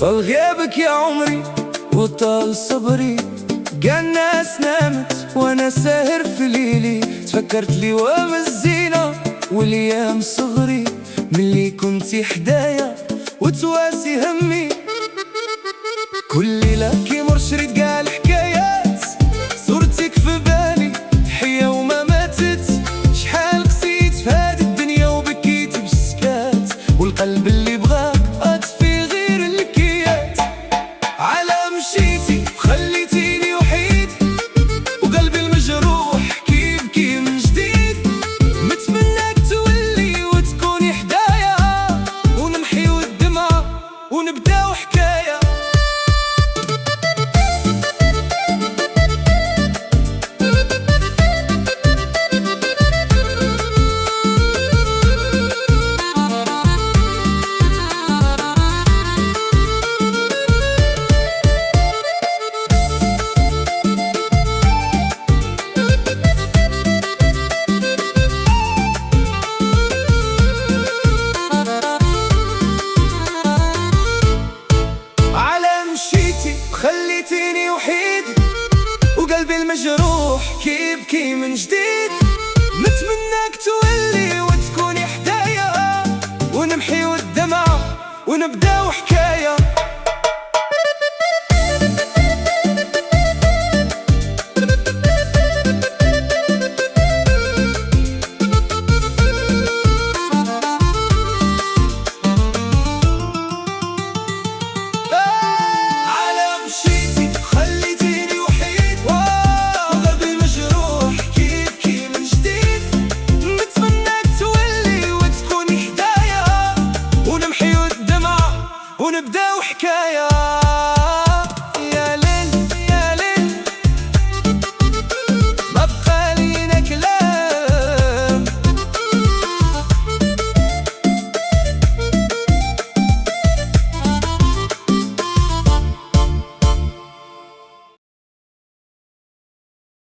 طال غيابك يا عمري وطال صبري، قا الناس نامت وانا ساهر في ليلي. تفكرت لي وام الزينة والايام صغري، ملي كنتي حدايا وتواسي همي. كل ليلة كيمر شريط قال حكايات، صورتك في بالي حية وما ماتت. شحال قسيت في هاد الدنيا وبكيت بالسكات، والقلب اللي بغاك أطفي غير الكيات. على مشيتي وخليتيني وحيد، وقلبي المجروح كيبكي من جديد. متمناك تولي وتكوني حدايا، ونمحيو الدمعة ونبداو حكاية. خليتيني وحيد، وقلبي المجروح كيبكي من جديد. متمناك تولي وتكوني حدايا، ونمحيو الدمعة ونبداو حكاية. ونبداو حكاية.